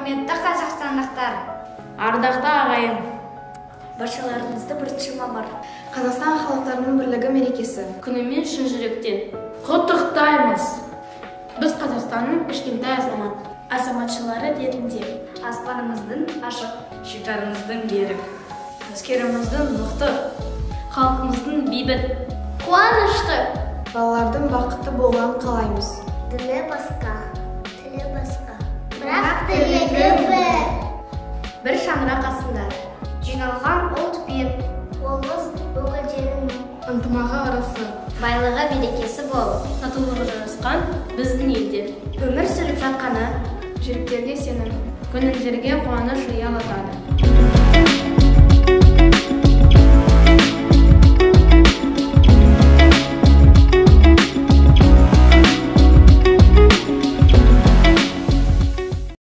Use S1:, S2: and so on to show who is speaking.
S1: Құрметті қазақстандықтар,
S2: Ардақты ағайын,
S1: баршаларыңызды 1 мамыр
S3: Қазақстан халықтарының бірлігі мерекесі
S2: күнімен шын жүректен құттықтаймыз. Біз Қазақстанның кішкентай азаматшылары ретінде
S1: аспанымыздың ашық,
S2: шекарамыздың берік, әскеріміздің мықты, халқымыздың бейбіт,
S1: қуанышты,
S3: балалардың бақытты болғанын қалаймыз.
S1: тілі басқа, бірақ тілегі бір шаңырақ астында жиналған ұлт пен облыс өкілдерінің
S3: Ынтымағы арасы,
S1: байлығы берекесі болып,
S2: татулығы жарасқан біздің елде
S1: өмір сүріп жатқаны
S3: жүректерге сенім,
S2: көңілдерге қуаныш ұялатады.